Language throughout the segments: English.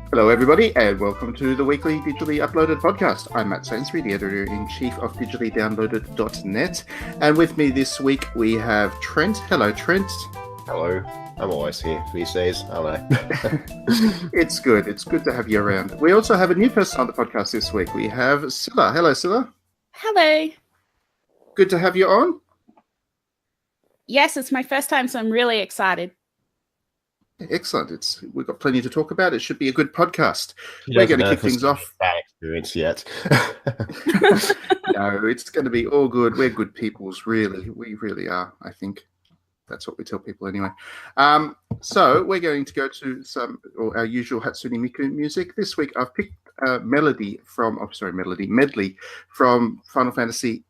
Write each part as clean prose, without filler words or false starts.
Hello, everybody, and welcome to the weekly digitally uploaded podcast. I'm Matt Sainsbury, the editor-in-chief of digitallydownloaded.net, and with me this week we have Trent. Hello, Trent. Hello. I'm always here these days, aren't I? It's good. It's good to have you around. We also have a new person on the podcast this week. We have Scylla. Hello, Scylla. Hello. Good to have you on. Yes, it's my first time, so I'm really excited. Excellent. We've got plenty to talk about. It should be a good podcast. We're going to kick things off. Bad experience yet. No, it's going to be all good. We're good peoples, really. We really are, I think. That's what we tell people anyway. So we're going to go to our usual Hatsune Miku music. This week I've picked a medley from Final Fantasy.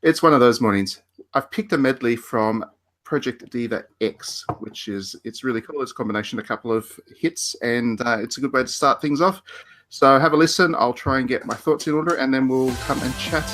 It's one of those mornings. I've picked a medley from Project Diva X, it's really cool. It's a combination of a couple of hits, and it's a good way to start things off. So have a listen. I'll try and get my thoughts in order, and then we'll come and chat.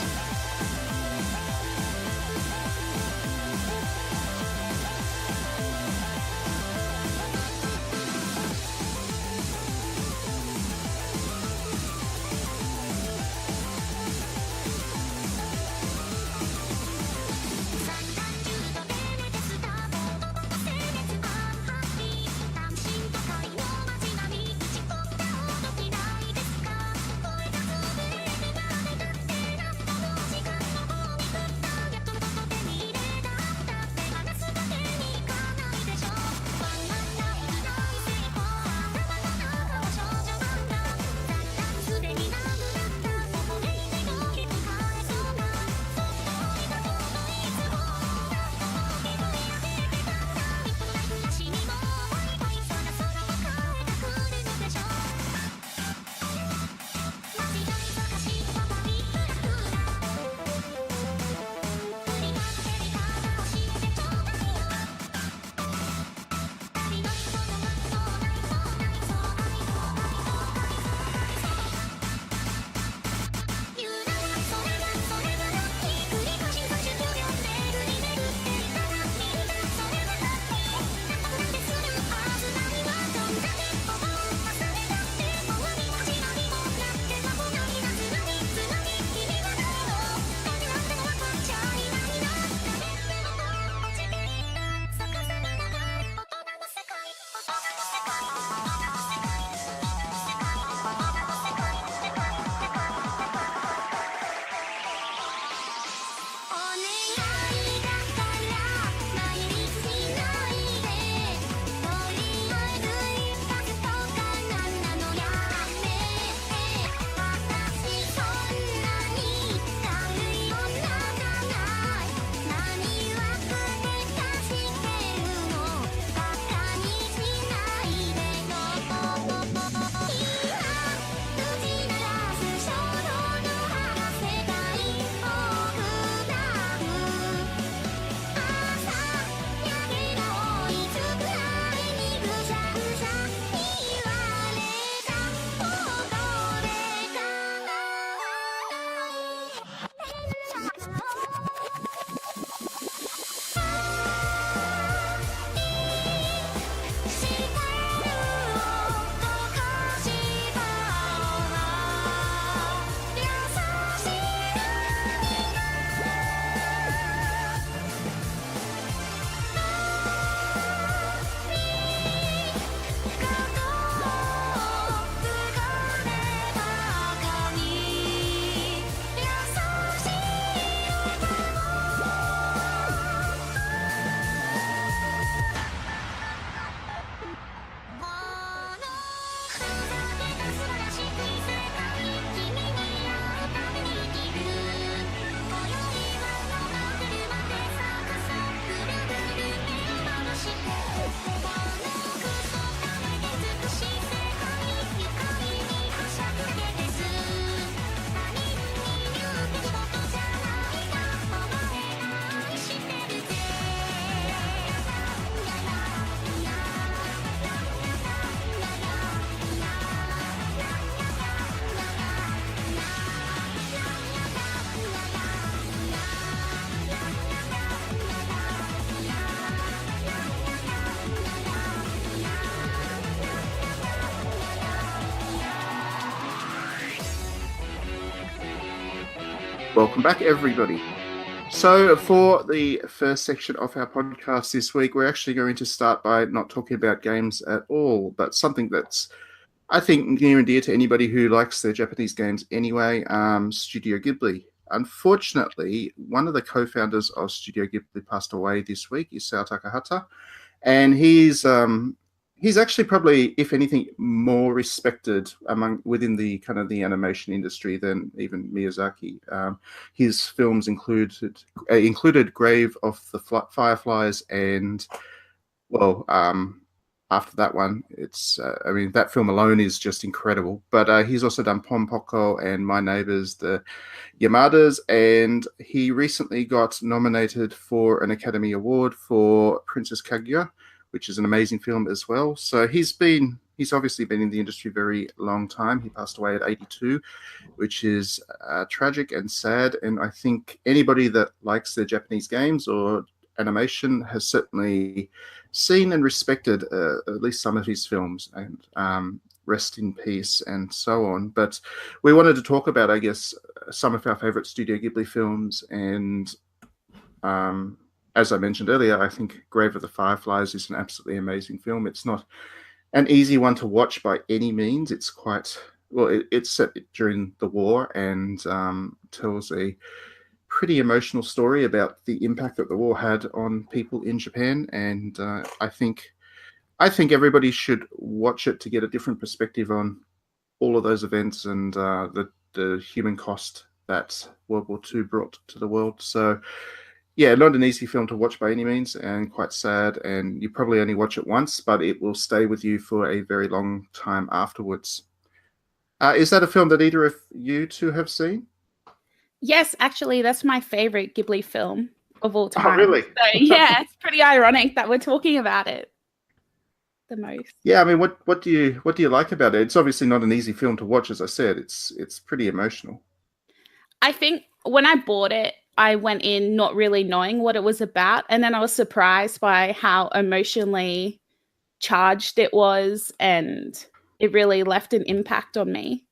Welcome back, everybody. So for the first section of our podcast this week, we're actually going to start by not talking about games at all, but something that's, I think, near and dear to anybody who likes their Japanese games anyway, Studio Ghibli. Unfortunately, one of the co-founders of Studio Ghibli passed away this week, Isao Takahata, and he's actually probably, if anything, more respected within the kind of the animation industry than even Miyazaki. His films included Grave of the Fireflies, and after that one, it's that film alone is just incredible. But he's also done Pom Poko and My Neighbors, the Yamadas, and he recently got nominated for an Academy Award for Princess Kaguya, which is an amazing film as well. So he's obviously been in the industry a very long time. He passed away at 82, which is tragic and sad. And I think anybody that likes their Japanese games or animation has certainly seen and respected at least some of his films, and rest in peace and so on. But we wanted to talk about, I guess, some of our favorite Studio Ghibli films. And as I mentioned earlier, I think Grave of the Fireflies is an absolutely amazing film. It's not an easy one to watch by any means. It's quite, it's set during the war and tells a pretty emotional story about the impact that the war had on people in Japan. And I think everybody should watch it to get a different perspective on all of those events and the human cost that World War II brought to the world. So, yeah, not an easy film to watch by any means, and quite sad. And you probably only watch it once, but it will stay with you for a very long time afterwards. Is that a film that either of you two have seen? Yes, actually, that's my favorite Ghibli film of all time. Oh, really? So, yeah, it's pretty ironic that we're talking about it the most. Yeah, I mean, what do you like about it? It's obviously not an easy film to watch, as I said. It's pretty emotional. I think when I bought it, I went in not really knowing what it was about, and then I was surprised by how emotionally charged it was, and it really left an impact on me.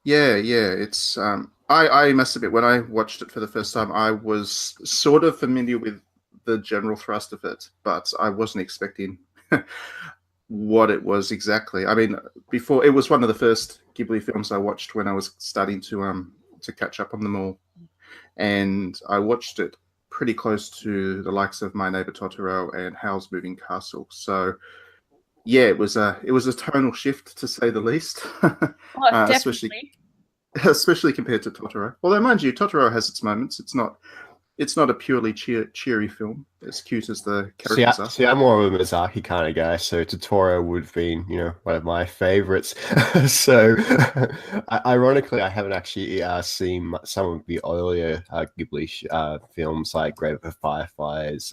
Yeah, it's I must admit, when I watched it for the first time, I was sort of familiar with the general thrust of it, but I wasn't expecting what it was exactly. I mean, before, it was one of the first Ghibli films I watched when I was starting to catch up on them all, and I watched it pretty close to the likes of My Neighbor Totoro and Howl's Moving Castle. So yeah, it was a tonal shift, to say the least. Especially compared to Totoro. Although, mind you, Totoro has its moments. It's not a purely cheery film, as cute as the characters are. See, I'm more of a Miyazaki kind of guy, so Totoro would have been, one of my favorites. So, ironically, I haven't actually seen some of the earlier Ghibli films, like Grave of the Fireflies,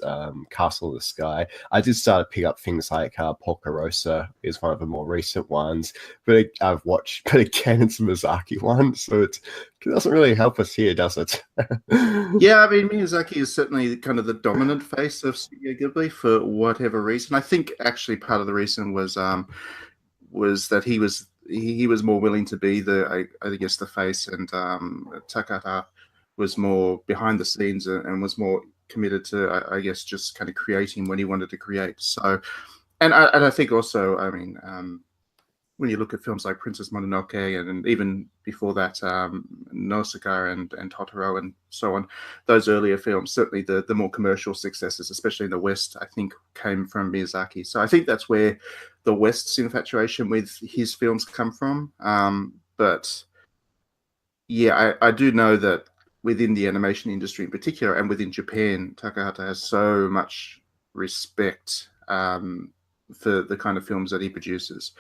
Castle in the Sky. I did start to pick up things like Porca is one of the more recent ones, but I've watched, but again, it's a Miyazaki one, so it doesn't really help us here, does it? Yeah, I mean, Miyazaki is certainly kind of the dominant face of Studio Ghibli for whatever reason. I think actually part of the reason was that he was more willing to be the face, and Takahata was more behind the scenes and was more committed to, I guess, just kind of creating when he wanted to create. So, and I think also, I mean, when you look at films like Princess Mononoke and even before that, Nausicaa and Totoro and so on, those earlier films, certainly the more commercial successes, especially in the West, I think came from Miyazaki. So I think that's where the West's infatuation with his films come from. But yeah, I do know that within the animation industry in particular, and within Japan, Takahata has so much respect for the kind of films that he produces.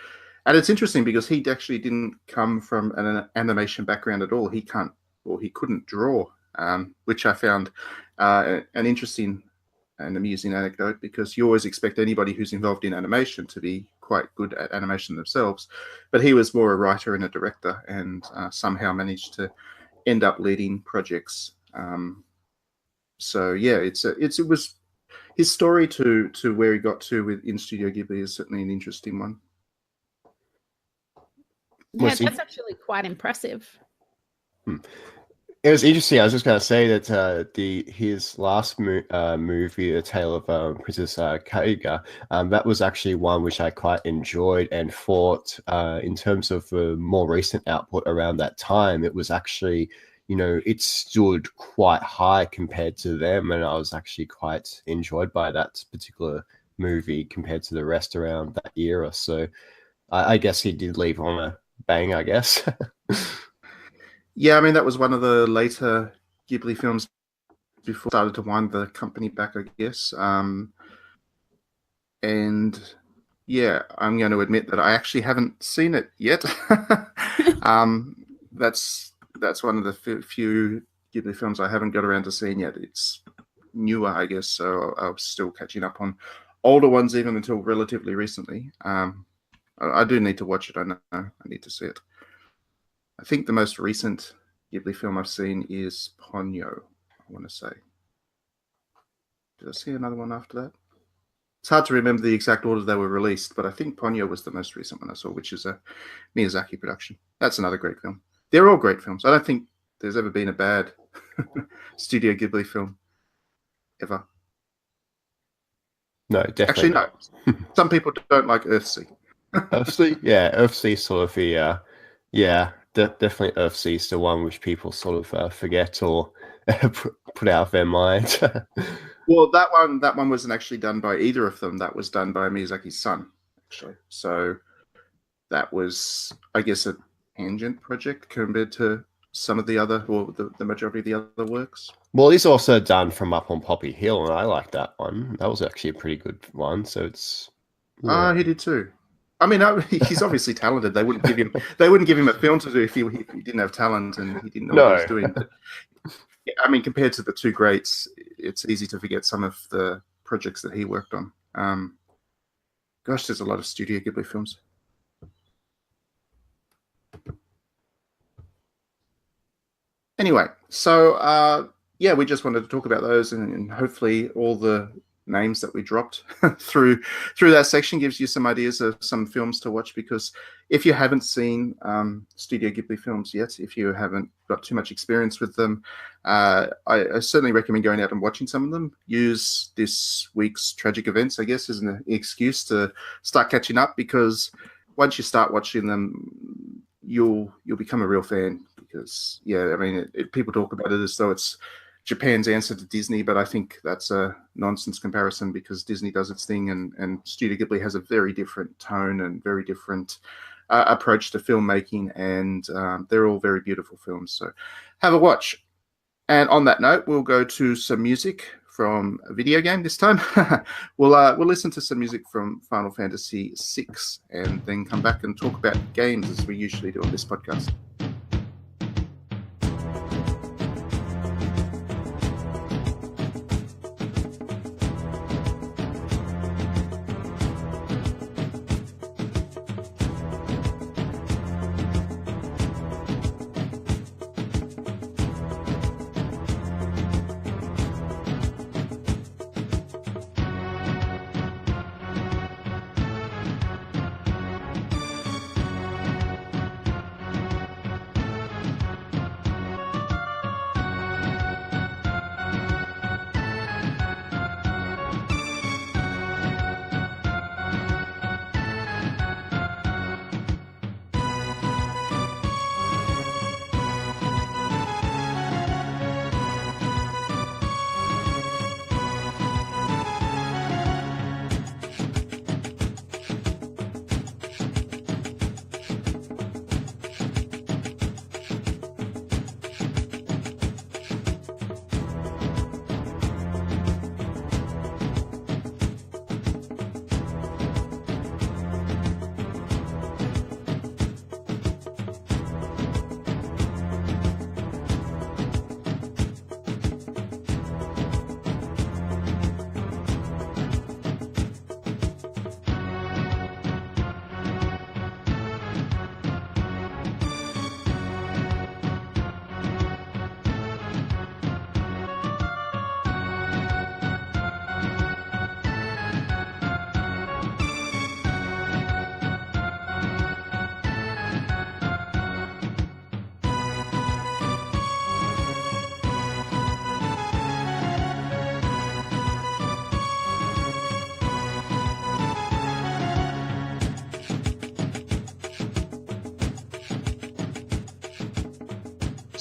And it's interesting because he actually didn't come from an animation background at all. He couldn't draw, which I found an interesting and amusing anecdote, because you always expect anybody who's involved in animation to be quite good at animation themselves. But he was more a writer and a director, and somehow managed to end up leading projects. So yeah, it was his story to where he got to in Studio Ghibli is certainly an interesting one. Yeah, that's actually quite impressive. Hmm. It was interesting. I was just going to say that his last movie, A Tale of Princess Kaiga, that was actually one which I quite enjoyed and thought, in terms of the more recent output around that time, it was actually, it stood quite high compared to them, and I was actually quite enjoyed by that particular movie compared to the rest around that era. So I guess he did leave on a bang, I guess. Yeah, I mean, that was one of the later Ghibli films before it started to wind the company back, I guess. And yeah, I'm going to admit that I actually haven't seen it yet. That's one of the few Ghibli films I haven't got around to seeing yet. It's newer, I guess, so I was still catching up on older ones even until relatively recently. I do need to watch it. I know I need to see it. I think the most recent Ghibli film I've seen is Ponyo, I want to say. Did I see another one after that? It's hard to remember the exact order they were released, but I think Ponyo was the most recent one I saw, which is a Miyazaki production. That's another great film. They're all great films. I don't think there's ever been a bad Studio Ghibli film, ever. No, definitely. Actually, no. Some people don't like Earthsea. Earthsea? Yeah, Earthsea sort of the, definitely Earthsea's the one which people sort of forget or put out of their mind. Well, that one wasn't actually done by either of them. That was done by Miyazaki's son, actually. So that was, I guess, a tangent project compared to some of the other, or the majority of the other works. Well, he's also done From Up on Poppy Hill, and I like that one. That was actually a pretty good one. So it's. Yeah. He did too. I mean, he's obviously talented. They wouldn't give him a film to do if he didn't have talent and he didn't know what he was doing. But, yeah, I mean, compared to the two greats, it's easy to forget some of the projects that he worked on. Gosh, there's a lot of Studio Ghibli films. Anyway, so yeah, we just wanted to talk about those, and hopefully all the names that we dropped through that section gives you some ideas of some films to watch, because if you haven't seen Studio Ghibli films yet, if you haven't got too much experience with them, I certainly recommend going out and watching some of them. Use this week's tragic events, I guess, as an excuse to start catching up, because once you start watching them, you'll become a real fan. Because yeah, I mean, people talk about it as though it's Japan's answer to Disney, but I think that's a nonsense comparison, because Disney does its thing, and Studio Ghibli has a very different tone and very different approach to filmmaking, and they're all very beautiful films. So have a watch. And on that note, we'll go to some music from a video game this time. We'll listen to some music from Final Fantasy VI, and then come back and talk about games as we usually do on this podcast.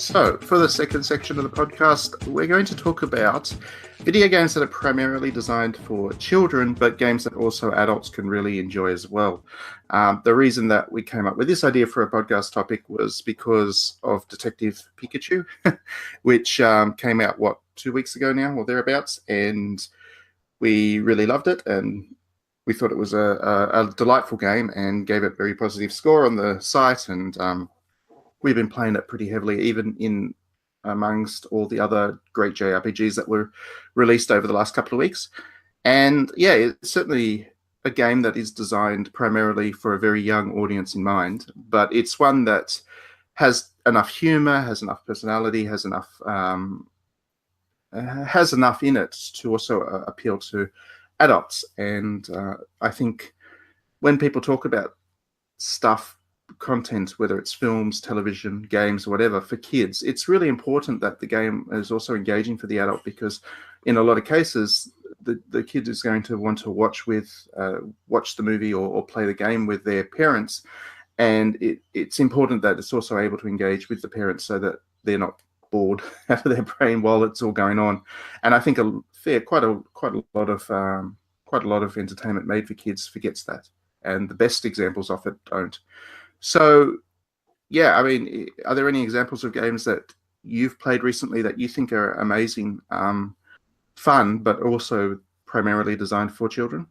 So, for the second section of the podcast, we're going to talk about video games that are primarily designed for children, but games that also adults can really enjoy as well. The reason that we came up with this idea for a podcast topic was because of Detective Pikachu, which came out, 2 weeks ago now, or thereabouts, and we really loved it, and we thought it was a delightful game and gave it a very positive score on the site, and we've been playing it pretty heavily, even in amongst all the other great JRPGs that were released over the last couple of weeks. And yeah, it's certainly a game that is designed primarily for a very young audience in mind, but it's one that has enough humor, has enough personality, has enough in it to also appeal to adults. And I think when people talk about content, whether it's films, television, games, or whatever, for kids, it's really important that the game is also engaging for the adult, because in a lot of cases, the kid is going to want to watch the movie or play the game with their parents. And it's important that it's also able to engage with the parents so that they're not bored out of their brain while it's all going on. And I think quite a lot of entertainment made for kids forgets that, and the best examples of it don't. So, yeah, I mean, are there any examples of games that you've played recently that you think are amazing, fun, but also primarily designed for children?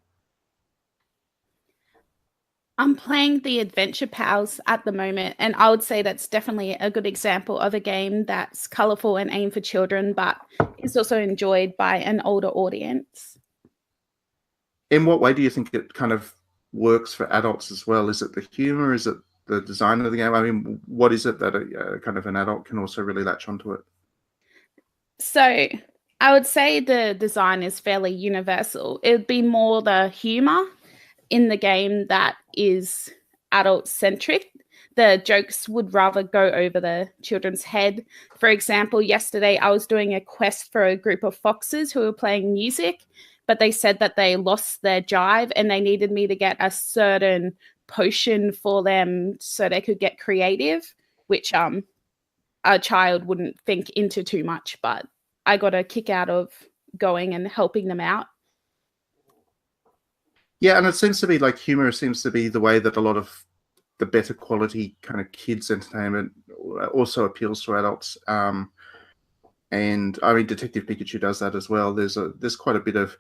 I'm playing the Adventure Pals at the moment, and I would say that's definitely a good example of a game that's colorful and aimed for children, but is also enjoyed by an older audience. In what way do you think it kind of works for adults as well? Is it the humor? Is it the design of the game? I mean, what is it that kind of an adult can also really latch onto it? So I would say the design is fairly universal. It would be more the humor in the game that is adult-centric. The jokes would rather go over the children's head. For example, yesterday I was doing a quest for a group of foxes who were playing music, but they said that they lost their jive and they needed me to get a certain potion for them so they could get creative, which a child wouldn't think into too much, but I got a kick out of going and helping them out. Yeah, and it seems to be like humor seems to be the way that a lot of the better quality kind of kids entertainment also appeals to adults. And I mean, Detective Pikachu does that as well. There's quite a bit of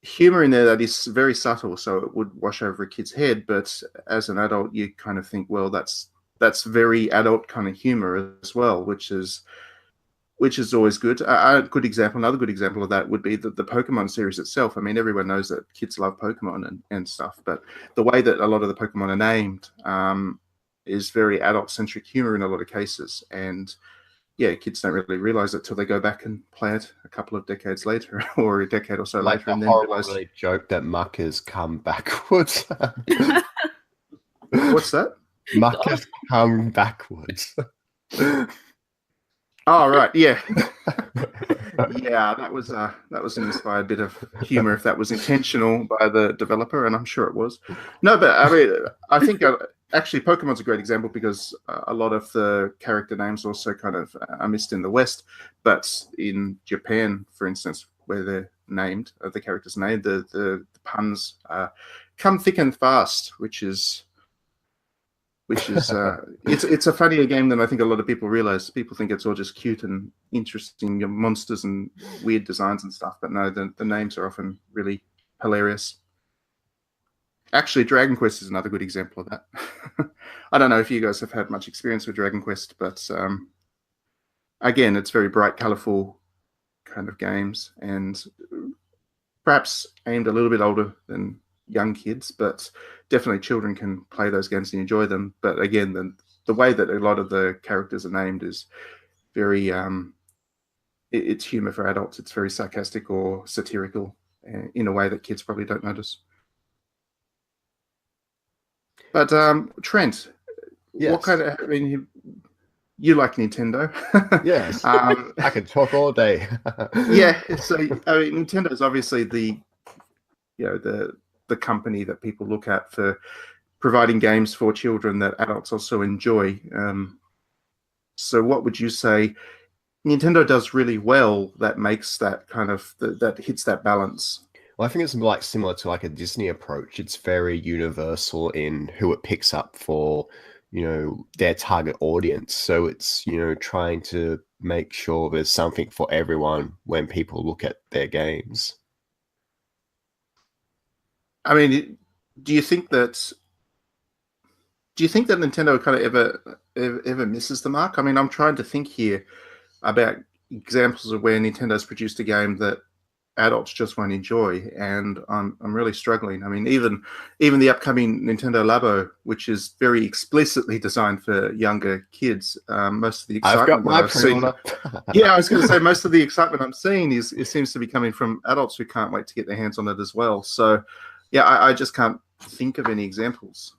humor in there that is very subtle, so it would wash over a kid's head, but as an adult you kind of think, well, that's very adult kind of humor as well, which is always good. Another good example of that would be the Pokemon series itself. I mean, everyone knows that kids love Pokemon and stuff, but the way that a lot of the Pokemon are named is very adult-centric humor in a lot of cases. And yeah, kids don't really realize it till they go back and play it a couple of decades later, or a decade or so like later, and then realize really joke that Muck has come backwards. What's that? Muck has come backwards. Oh right, yeah. Yeah, that was an inspired bit of humor, if that was intentional by the developer, and I'm sure it was. No, but I mean, I think actually Pokemon's a great example, because a lot of the character names also kind of are missed in the West, but in Japan, for instance, where they're named, the characters named, the puns come thick and fast, which is it's a funnier game than I think a lot of people realize. People think it's all just cute and interesting monsters and weird designs and stuff, but no, the names are often really hilarious. Actually, Dragon Quest is another good example of that. I don't know if you guys have had much experience with Dragon Quest, but again, it's very bright, colorful kind of games, and perhaps aimed a little bit older than young kids, but definitely children can play those games and enjoy them. But again, the way that a lot of the characters are named is very it's humor for adults. It's very sarcastic or satirical in a way that kids probably don't notice. But Trent, yes. What kind of, I mean, you like Nintendo? Yes. I could talk all day. Yeah, so I mean, Nintendo is obviously the company that people look at for providing games for children that adults also enjoy. So what would you say Nintendo does really well that makes that kind of that hits that balance? Well, I think it's like similar to like a Disney approach. It's very universal in who it picks up for, their target audience. So it's, trying to make sure there's something for everyone when people look at their games. I mean, do you think that Nintendo kind of ever misses the mark? I mean, I'm trying to think here about examples of where Nintendo's produced a game that adults just won't enjoy, and I'm really struggling. I mean, even the upcoming Nintendo Labo, which is very explicitly designed for younger kids, most of the excitement I've got my I've seen, yeah, I was going to say most of the excitement I'm seeing it seems to be coming from adults who can't wait to get their hands on it as well. So, yeah, I just can't think of any examples.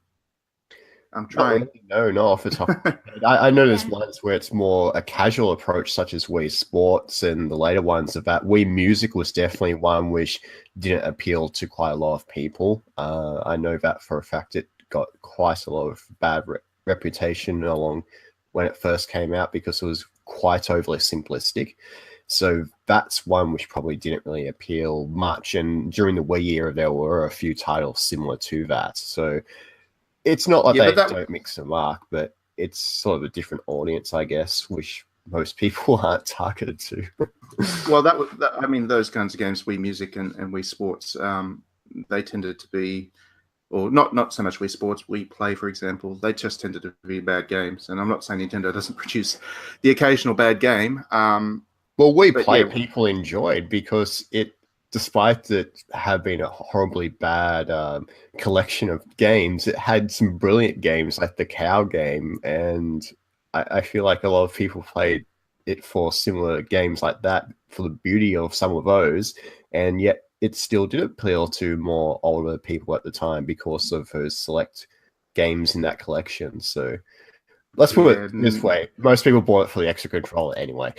I'm trying. No, not off the top of my head. I know there's ones where it's more a casual approach, such as Wii Sports, and the later ones of that. Wii Music was definitely one which didn't appeal to quite a lot of people. I know that for a fact. It got quite a lot of bad reputation along when it first came out because it was quite overly simplistic. So that's one which probably didn't really appeal much. And during the Wii era, there were a few titles similar to that. So it's not like they don't mix the mark, but it's sort of a different audience, I guess, which most people aren't targeted to. Well, I mean, those kinds of games, Wii Music and Wii Sports, they tended to be, or not so much Wii Sports, Wii Play, for example, they just tended to be bad games. And I'm not saying Nintendo doesn't produce the occasional bad game. Well, Wii Play people enjoyed because despite it have been a horribly bad collection of games, it had some brilliant games like the cow game, and I feel like a lot of people played it for similar games like that, for the beauty of some of those, and yet it still did appeal to more older people at the time because of those select games in that collection. So let's put it this way. Most people bought it for the extra controller anyway.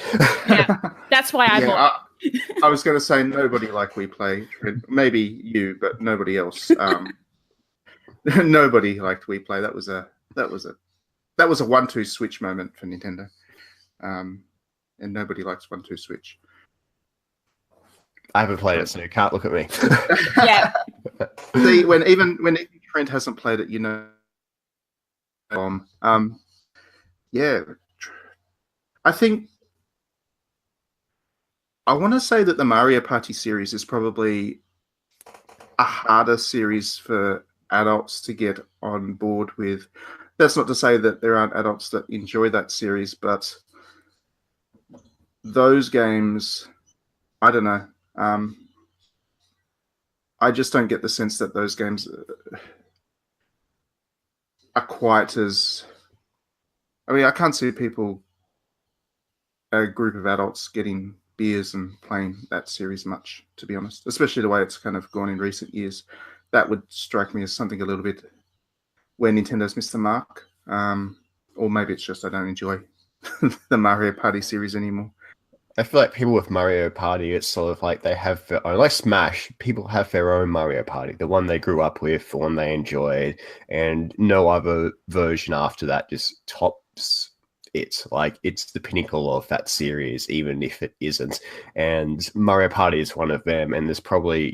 Yeah, that's why I bought it. I was going to say nobody liked Wii Play. Maybe you, but nobody else. Nobody liked Wii Play. That was a 1-2 switch moment for Nintendo. And nobody likes 1-2 switch. I haven't played it, so you can't look at me. Yeah. See, when Trent hasn't played it, yeah, I think I want to say that the Mario Party series is probably a harder series for adults to get on board with. That's not to say that there aren't adults that enjoy that series, but those games, I don't know. I just don't get the sense that those games are quite as... I mean, I can't see a group of adults getting beers and playing that series much, to be honest, especially the way it's kind of gone in recent years. That would strike me as something a little bit where Nintendo's missed the mark. Or maybe it's just I don't enjoy the Mario Party series anymore. I feel like people with Mario Party, it's sort of like they have their own, like Smash, people have their own Mario Party, the one they grew up with, the one they enjoyed, and no other version after that just tops it. Like, it's the pinnacle of that series, even if it isn't. And Mario Party is one of them, and there's probably,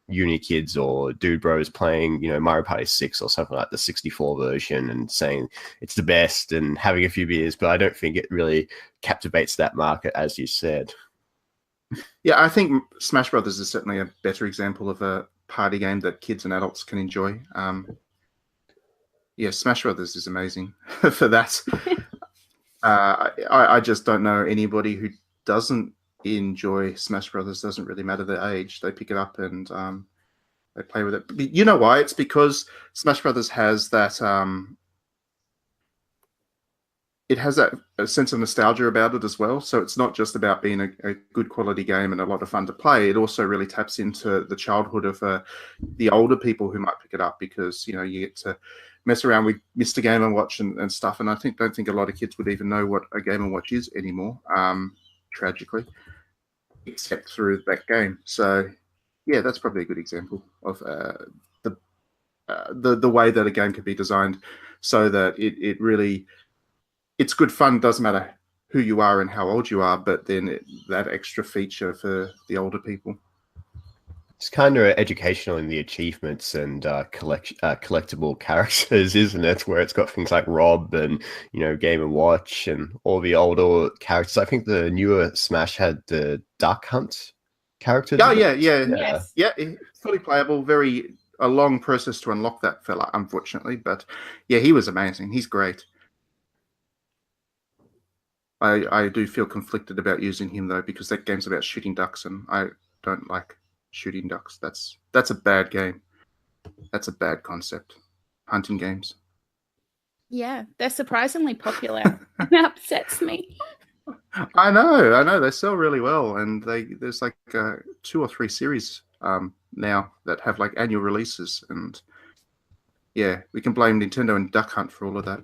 uni kids or dude bros playing, Mario Party 6 or something like the 64 version and saying it's the best and having a few beers, but I don't think it really captivates that market, as you said. Yeah, I think Smash Brothers is certainly a better example of a party game that kids and adults can enjoy. Yeah, Smash Brothers is amazing for that. I just don't know anybody who doesn't enjoy Smash Brothers. Doesn't really matter their age. They pick it up and they play with it. But you know why? It's because Smash Brothers has that it has that sense of nostalgia about it as well. So it's not just about being a good quality game and a lot of fun to play. It also really taps into the childhood of the older people who might pick it up because you get to mess around with Mr. Game & Watch and stuff. And I don't think a lot of kids would even know what a Game & Watch is anymore. Tragically, except through that game. So yeah, that's probably a good example of the way that a game can be designed so that it really it's good fun. Doesn't matter who you are and how old you are, but then that extra feature for the older people. It's kind of educational in the achievements and collectible characters, isn't it? Where it's got things like Rob and, Game and Watch and all the older characters. I think the newer Smash had the Duck Hunt character. Oh, yeah. Yes. Yeah, fully playable. A long process to unlock that fella, unfortunately. But yeah, he was amazing. He's great. I do feel conflicted about using him, though, because that game's about shooting ducks, and I don't like shooting ducks. That's a bad game. That's a bad concept. Hunting games. Yeah, they're surprisingly popular. It upsets me. I know. They sell really well, and there's like 2 or 3 series now that have like annual releases, and yeah, we can blame Nintendo and Duck Hunt for all of that.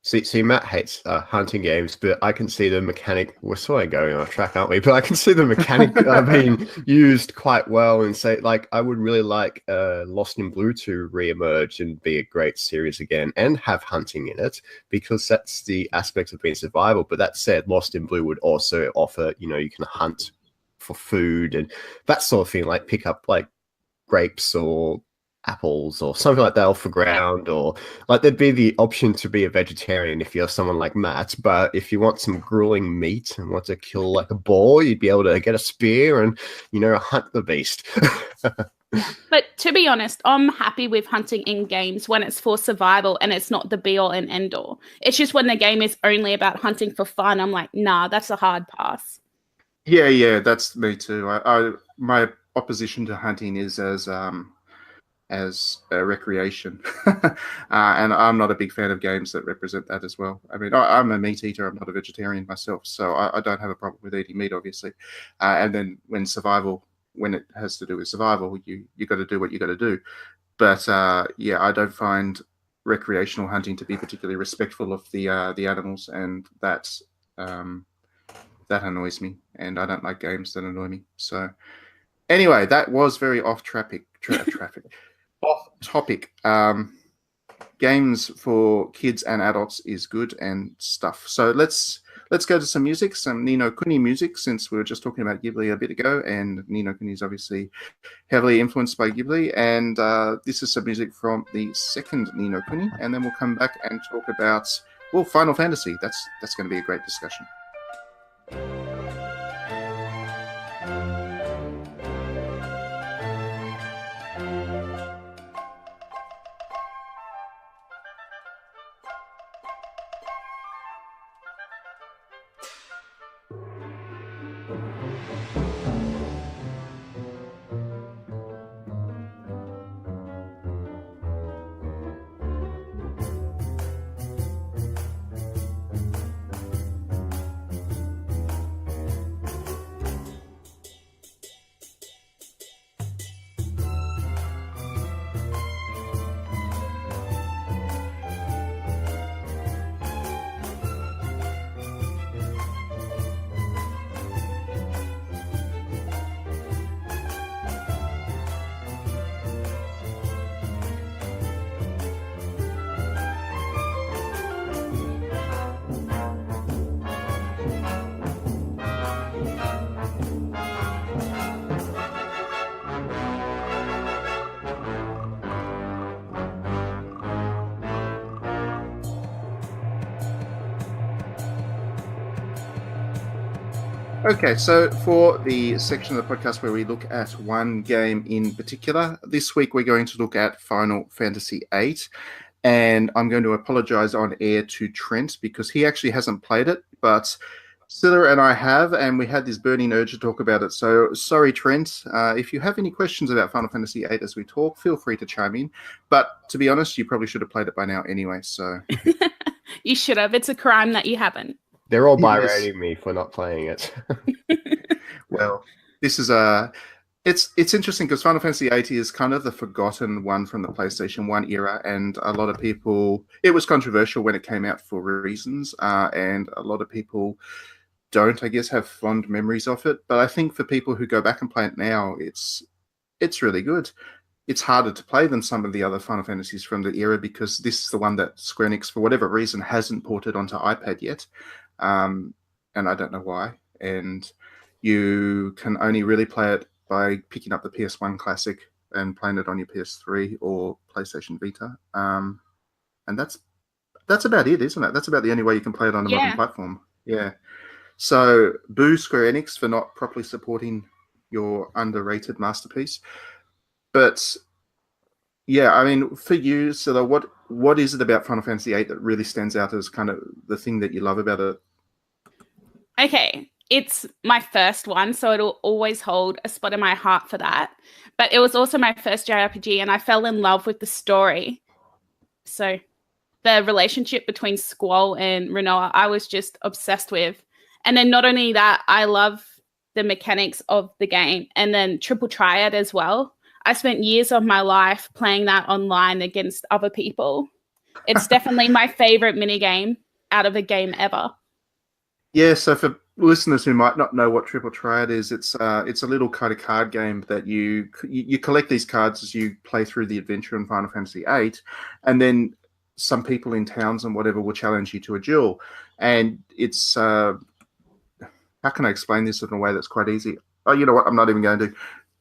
See, Matt hates hunting games, but I can see the mechanic. We're sort of going off track, aren't we? But I can see the mechanic being used quite well, and say, like, I would really like Lost in Blue to re-emerge and be a great series again, and have hunting in it, because that's the aspect of being survival. But that said, Lost in Blue would also offer, you can hunt for food and that sort of thing, like pick up like grapes or apples or something like that off the ground, or like there'd be the option to be a vegetarian if you're someone like Matt. But if you want some grueling meat and want to kill like a boar, you'd be able to get a spear and hunt the beast. But to be honest, I'm happy with hunting in games when it's for survival and it's not the be all and end all. It's just when the game is only about hunting for fun, I'm like, nah, that's a hard pass. Yeah, that's me too. My opposition to hunting is as a recreation. And I'm not a big fan of games that represent that as well. I mean, I'm a meat eater. I'm not a vegetarian myself, so I don't have a problem with eating meat, obviously. And then when it has to do with survival, you got to do what you got to do. But yeah, I don't find recreational hunting to be particularly respectful of the animals, and that annoys me. And I don't like games that annoy me. So anyway, that was very off traffic. Off topic. Games for kids and adults is good and stuff. So let's go to some music, some Ni no Kuni music, since we were just talking about Ghibli a bit ago, and Ni no Kuni is obviously heavily influenced by Ghibli. And this is some music from the second Ni no Kuni, and then we'll come back and talk about Final Fantasy. That's going to be a great discussion. Okay, so for the section of the podcast where we look at one game in particular, this week we're going to look at Final Fantasy VIII, and I'm going to apologize on air to Trent because he actually hasn't played it, but Scylla and I have, and we had this burning urge to talk about it. So sorry, Trent. If you have any questions about Final Fantasy VIII as we talk, feel free to chime in. But to be honest, you probably should have played it by now anyway. So you should have. It's a crime that you haven't. They're all berating me for not playing it. Well, this is it's interesting because Final Fantasy VIII is kind of the forgotten one from the PlayStation 1 era, and a lot of people, it was controversial when it came out for reasons, and a lot of people don't, I guess, have fond memories of it. But I think for people who go back and play it now, it's really good. it's harder to play than some of the other Final Fantasies from the era because this is the one that Square Enix, for whatever reason, hasn't ported onto iPad yet. And I don't know why. And you can only really play it by picking up the PS1 Classic and playing it on your PS3 or PlayStation Vita. And that's about it, isn't it? That's about the only way you can play it on a modern platform. Yeah. So, boo Square Enix for not properly supporting your underrated masterpiece. But yeah, I mean, for you, so what is it about Final Fantasy VIII that really stands out as kind of the thing that you love about it? Okay, it's my first one, so it'll always hold a spot in my heart for that. But it was also my first JRPG, and I fell in love with the story. So the relationship between Squall and Renoa, I was just obsessed with. And then not only that, I love the mechanics of the game, and then Triple Triad as well. I spent years of my life playing that online against other people. It's definitely my favorite minigame out of a game ever. Yeah, so for listeners who might not know what Triple Triad is, it's a little kind of card game that you collect these cards as you play through the adventure in Final Fantasy VIII, and then some people in towns and whatever will challenge you to a duel. And it's how can I explain this in a way that's quite easy? Oh, you know what? I'm not even going to.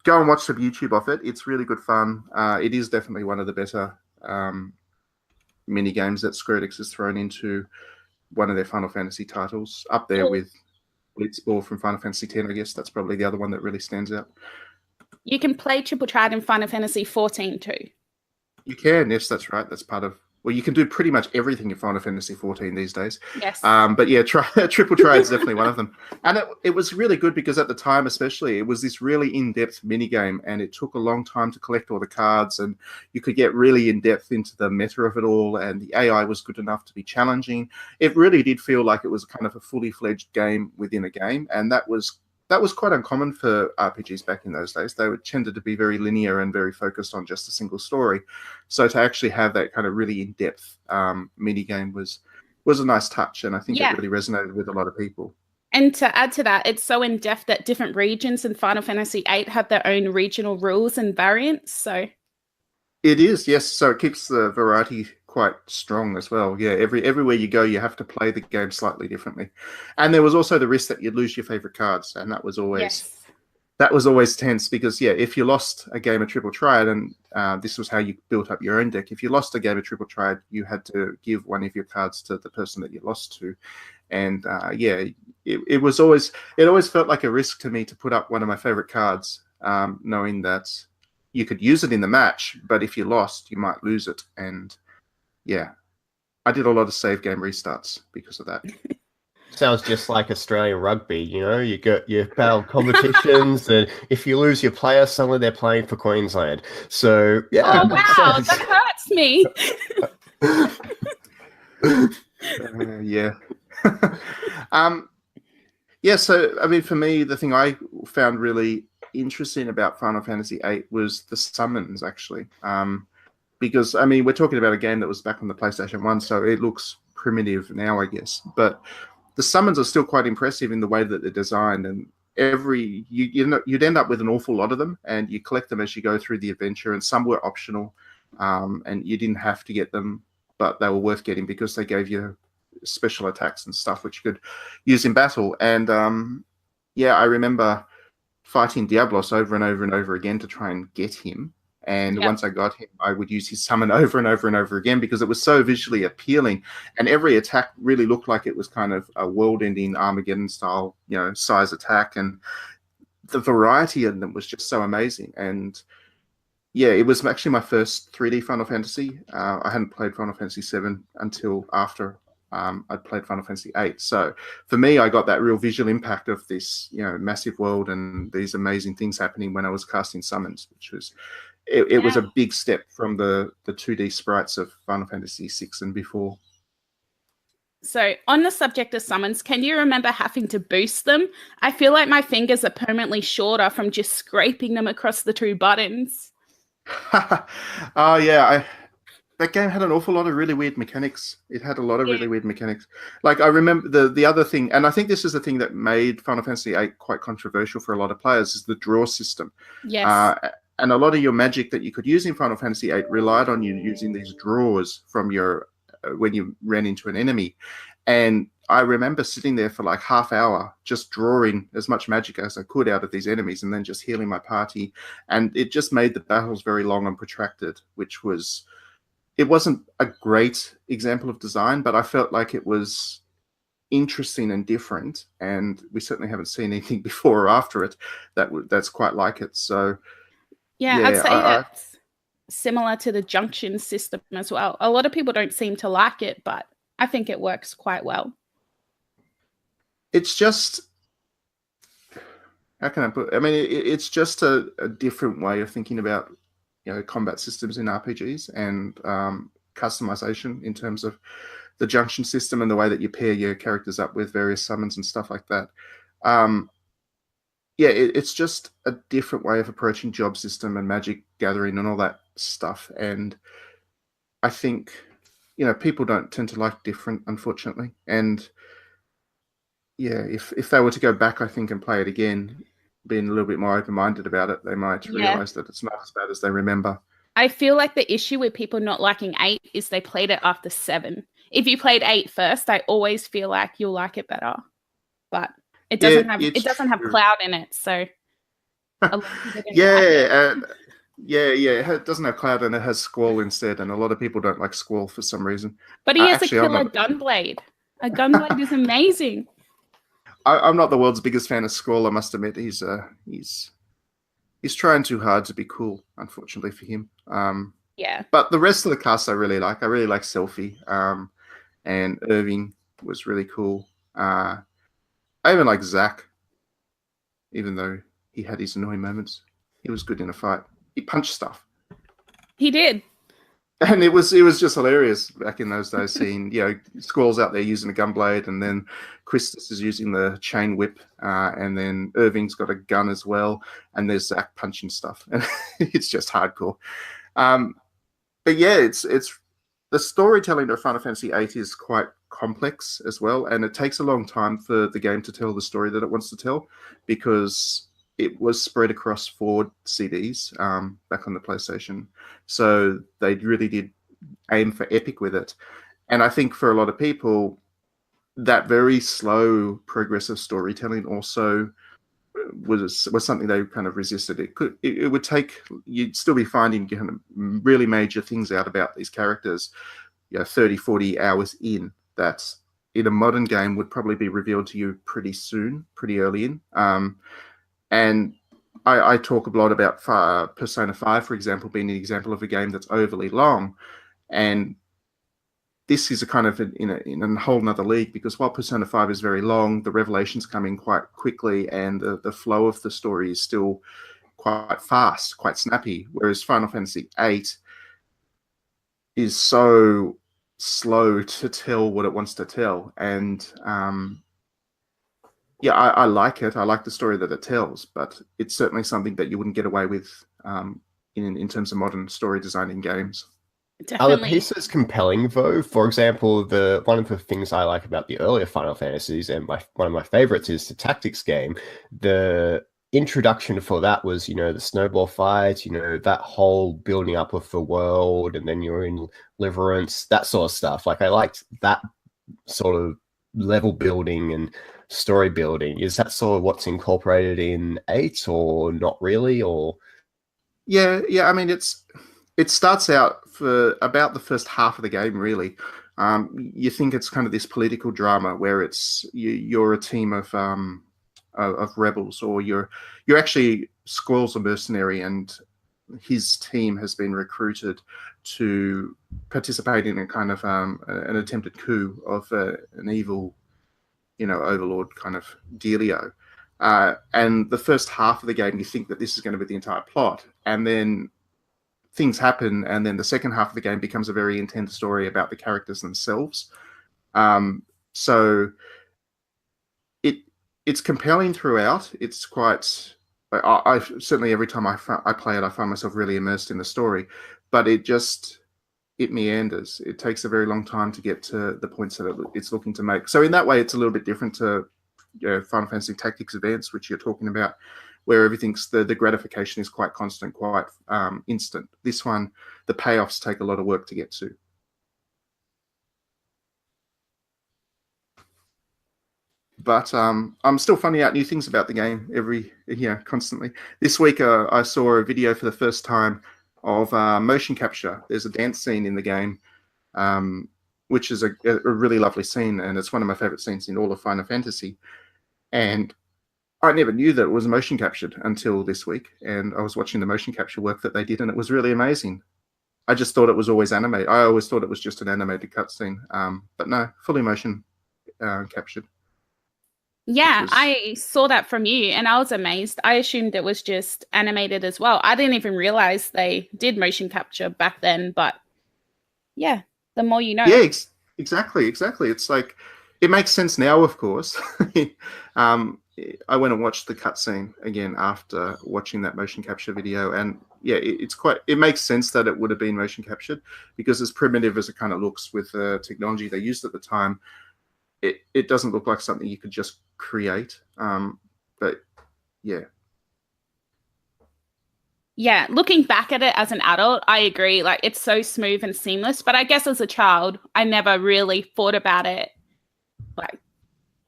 Go and watch some YouTube of it. It's really good fun. It is definitely one of the better mini games that Square Enix has thrown into one of their Final Fantasy titles, up there with Blitzball from Final Fantasy X. I guess that's probably the other one that really stands out. You can play Triple Triad in Final Fantasy XIV too. You can, yes, that's right. That's part of. Well, you can do pretty much everything in Final Fantasy XIV these days. Yes. But yeah, Triple Triad is definitely one of them. And it was really good because at the time especially, it was this really in-depth minigame, and it took a long time to collect all the cards, and you could get really in-depth into the meta of it all, and the AI was good enough to be challenging. It really did feel like it was kind of a fully fledged game within a game, and that was quite uncommon for RPGs back in those days. They tended to be very linear and very focused on just a single story. So to actually have that kind of really in-depth mini game was a nice touch, and I think it really resonated with a lot of people. And to add to that, it's so in-depth that different regions in Final Fantasy VIII have their own regional rules and variants. So it is, yes. So it keeps the variety quite strong as well. Yeah, everywhere you go, you have to play the game slightly differently. And there was also the risk that you'd lose your favorite cards, and that was always tense because if you lost a game of Triple Triad, and this was how you built up your own deck. If you lost a game of Triple Triad, you had to give one of your cards to the person that you lost to, and it always felt like a risk to me to put up one of my favorite cards, knowing that you could use it in the match, but if you lost, you might lose it. And yeah, I did a lot of save game restarts because of that. Sounds just like Australian rugby, you know? You got your battle competitions, and if you lose your player, suddenly they're playing for Queensland. So, yeah. Oh, wow, that hurts me. Yeah. So, I mean, for me, the thing I found really interesting about Final Fantasy VIII was the summons, actually. Because, I mean, we're talking about a game that was back on the PlayStation 1, so it looks primitive now, I guess. But the summons are still quite impressive in the way that they're designed, and you'd end up with an awful lot of them, and you collect them as you go through the adventure, and some were optional, and you didn't have to get them, but they were worth getting because they gave you special attacks and stuff which you could use in battle. And I remember fighting Diablos over and over and over again to try and get him. And once I got him, I would use his summon over and over and over again because it was so visually appealing. And every attack really looked like it was kind of a world-ending Armageddon-style, size attack. And the variety in them was just so amazing. And yeah, it was actually my first 3D Final Fantasy. I hadn't played Final Fantasy VII until after I'd played Final Fantasy VIII. So for me, I got that real visual impact of this, massive world and these amazing things happening when I was casting summons, which was... It was a big step from the 2D sprites of Final Fantasy VI and before. So on the subject of summons, can you remember having to boost them? I feel like my fingers are permanently shorter from just scraping them across the two buttons. Oh, yeah. That game had an awful lot of really weird mechanics. It had a lot of really weird mechanics. Like, I remember the other thing, and I think this is the thing that made Final Fantasy VIII quite controversial for a lot of players, is the draw system. Yes. And a lot of your magic that you could use in Final Fantasy VIII relied on you using these drawers from your when you ran into an enemy. And I remember sitting there for like half hour just drawing as much magic as I could out of these enemies and then just healing my party. And it just made the battles very long and protracted, which was, it wasn't a great example of design, but I felt like it was interesting and different. And we certainly haven't seen anything before or after it that's quite like it. So yeah, I'd say that's similar to the junction system as well. A lot of people don't seem to like it, but I think it works quite well. It's just, how can I put? I mean, it's just a different way of thinking about, combat systems in RPGs and customization in terms of the junction system and the way that you pair your characters up with various summons and stuff like that. It's just a different way of approaching job system and magic gathering and all that stuff. And I think, people don't tend to like different, unfortunately. And yeah, if they were to go back, I think, and play it again, being a little bit more open-minded about it, they might realize that it's not as bad as they remember. I feel like the issue with people not liking 8 is they played it after 7. If you played 8 first, I always feel like you'll like it better. But it doesn't have Cloud in it, so a lot of people don't like it. It doesn't have Cloud and it has Squall instead, and a lot of people don't like Squall for some reason. But he has a killer Gunblade. A Gunblade is amazing. I'm not the world's biggest fan of Squall, I must admit. He's trying too hard to be cool, unfortunately for him. Yeah. But the rest of the cast I really like. I really like Selphie, and Irving was really cool. I even like Zack, even though he had his annoying moments. He was good in a fight. He punched stuff. He did. And it was just hilarious back in those days, seeing Squall's out there using a gunblade, and then Christus is using the chain whip, and then Irving's got a gun as well, and there's Zack punching stuff, and it's just hardcore. But yeah, it's the storytelling of Final Fantasy VIII is quite complex as well, and it takes a long time for the game to tell the story that it wants to tell, because it was spread across 4 CDs back on the PlayStation. So they really did aim for epic with it. And I think for a lot of people, that very slow progress of storytelling also was something they kind of resisted. It would take, you'd still be finding kind of really major things out about these characters 30, 40 hours in, that in a modern game would probably be revealed to you pretty soon, pretty early in. And I talk a lot about Persona 5, for example, being an example of a game that's overly long. And this is a kind of in a whole nother league, because while Persona 5 is very long, the revelations come in quite quickly, and the flow of the story is still quite fast, quite snappy. Whereas Final Fantasy VIII is so slow to tell what it wants to tell. And I like it. I like the story that it tells, but it's certainly something that you wouldn't get away with in terms of modern story design in games. Definitely. Are the pieces compelling, though? For example, one of the things I like about the earlier Final Fantasies, and one of my favorites is the tactics game. The introduction for that was, the snowball fight, that whole building up of the world, and then you're in Deliverance, that sort of stuff. Like, I liked that sort of level building and story building. Is that sort of what's incorporated in 8, or not really? Or yeah, I mean, it starts out for about the first half of the game, really. You think it's kind of this political drama where it's you're a team of rebels, or you're actually Squall's a mercenary, and his team has been recruited to participate in a kind of an attempted coup of an evil overlord kind of dealio. And the first half of the game, you think that this is going to be the entire plot, and then things happen, and then the second half of the game becomes a very intense story about the characters themselves. So it's compelling throughout. It's quite. I certainly, every time I play it, I find myself really immersed in the story, but it meanders. It takes a very long time to get to the points that it's looking to make. So in that way, it's a little bit different to Final Fantasy Tactics Advance, which you're talking about, where everything's the gratification is quite constant, quite instant. This one, the payoffs take a lot of work to get to. But I'm still finding out new things about the game constantly. This week I saw a video for the first time of motion capture. There's a dance scene in the game, which is a really lovely scene, and it's one of my favorite scenes in all of Final Fantasy. And I never knew that it was motion captured until this week, and I was watching the motion capture work that they did, and it was really amazing. I just thought it was always animated. I always thought it was just an animated cutscene, but no, fully motion captured. Yeah, I saw that from you and I was amazed. I assumed it was just animated as well. I didn't even realize they did motion capture back then, but yeah, the more you know. Yeah, exactly. It's like, it makes sense now, of course. I went and watched the cutscene again after watching that motion capture video, and yeah, it makes sense that it would have been motion captured, because as primitive as it kind of looks with the technology they used at the time, it doesn't look like something you could just create. But yeah. Yeah, looking back at it as an adult, I agree. Like, it's so smooth and seamless. But I guess as a child, I never really thought about it, like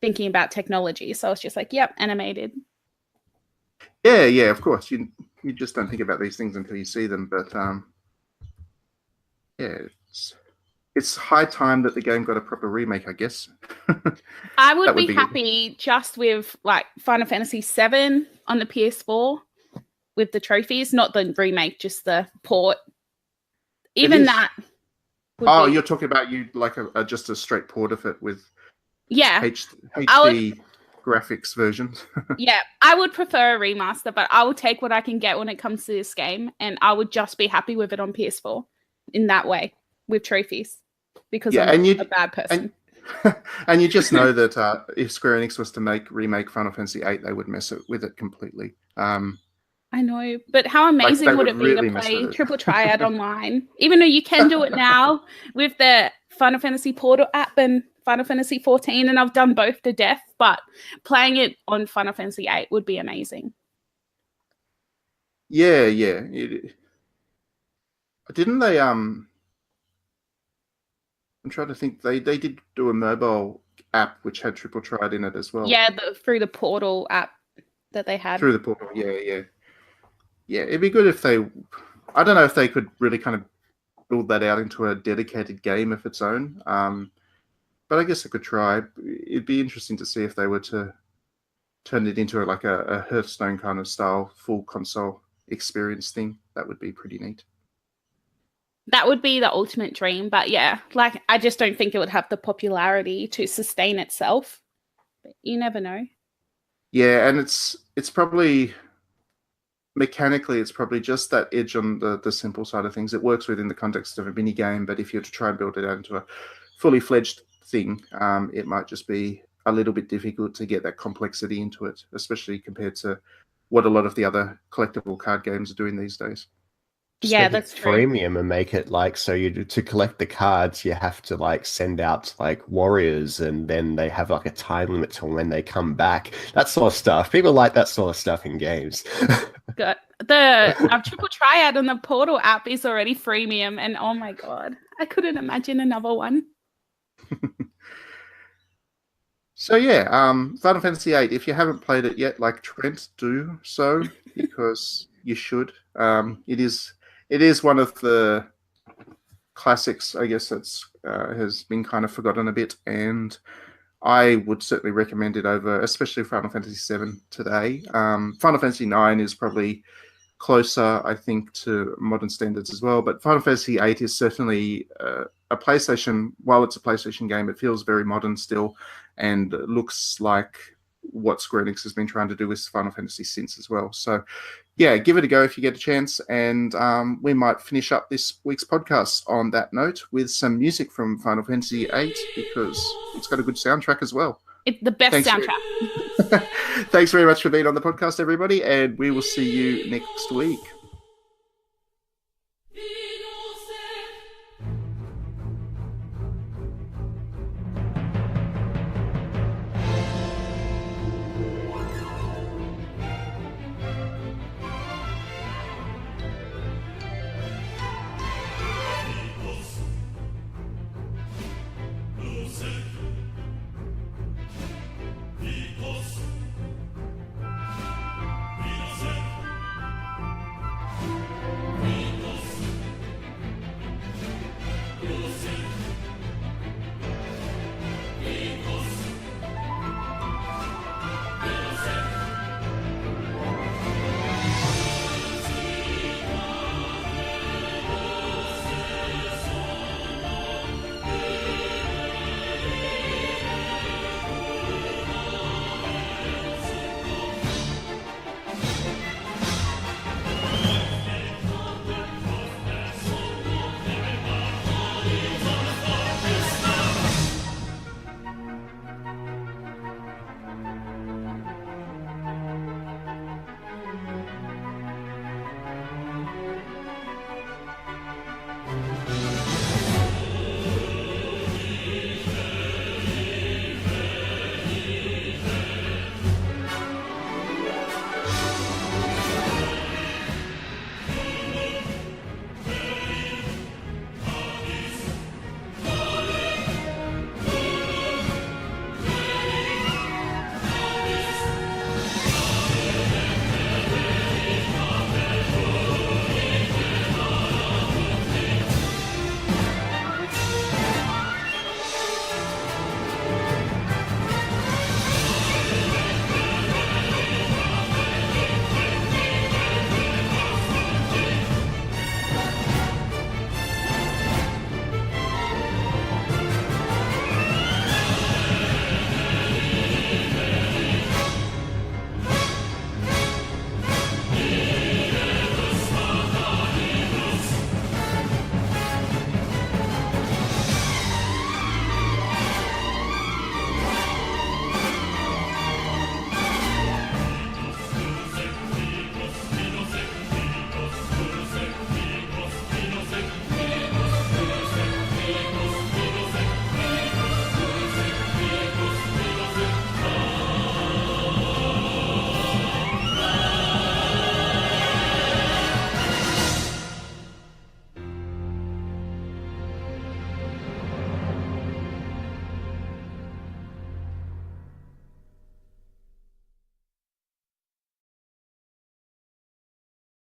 thinking about technology. So I was just like, yep, animated. Yeah, of course. You just don't think about these things until you see them. But yeah, it's high time that the game got a proper remake, I guess. I would be happy just with like Final Fantasy VII on the PS4 with the trophies, not the remake, just the port. Even that. You're talking about just a straight port of it with HD graphics version. Yeah, I would prefer a remaster, but I will take what I can get when it comes to this game, and I would just be happy with it on PS4 in that way with trophies, because I'm a bad person. And you just know that if Square Enix was to remake Final Fantasy VIII, they would mess with it completely. I know, but how amazing would it be to play Triple Triad online? Even though you can do it now with the Final Fantasy Portal app and Final Fantasy XIV, and I've done both to death, but playing it on Final Fantasy VIII would be amazing. Yeah. Didn't they? I'm trying to think. They did do a mobile app which had Triple Triad in it as well. Yeah, through the Portal app that they had. Through the Portal, yeah. Yeah, it'd be good if they... I don't know if they could really kind of build that out into a dedicated game of its own. But I guess I could try. It'd be interesting to see if they were to turn it into like a Hearthstone kind of style, full console experience thing. That would be pretty neat. That would be the ultimate dream. But yeah, like, I just don't think it would have the popularity to sustain itself. But you never know. Yeah, and it's probably... Mechanically, it's probably just that edge on the simple side of things. It works within the context of a mini game, but if you're to try and build it out into a fully fledged thing, it might just be a little bit difficult to get that complexity into it, especially compared to what a lot of the other collectible card games are doing these days. Yeah, that's true. Freemium and make it like, so to collect the cards, you have to like send out like warriors, and then they have like a time limit to when they come back. That sort of stuff. People like that sort of stuff in games. Good. The Triple Triad on the Portal app is already freemium, and oh my god, I couldn't imagine another one. So yeah, Final Fantasy VIII. If you haven't played it yet, like Trent, do so, because you should. It is one of the classics, I guess, that's has been kind of forgotten a bit, and I would certainly recommend it over, especially Final Fantasy VII today. Final Fantasy IX is probably closer, I think, to modern standards as well, but Final Fantasy VIII is certainly a PlayStation. While it's a PlayStation game, it feels very modern still, and looks like what Square Enix has been trying to do with Final Fantasy since as well. So yeah, give it a go if you get a chance, and we might finish up this week's podcast on that note with some music from Final Fantasy VIII, because it's got a good soundtrack as well. It's the best soundtrack. Thanks very much for being on the podcast, everybody, and we will see you next week.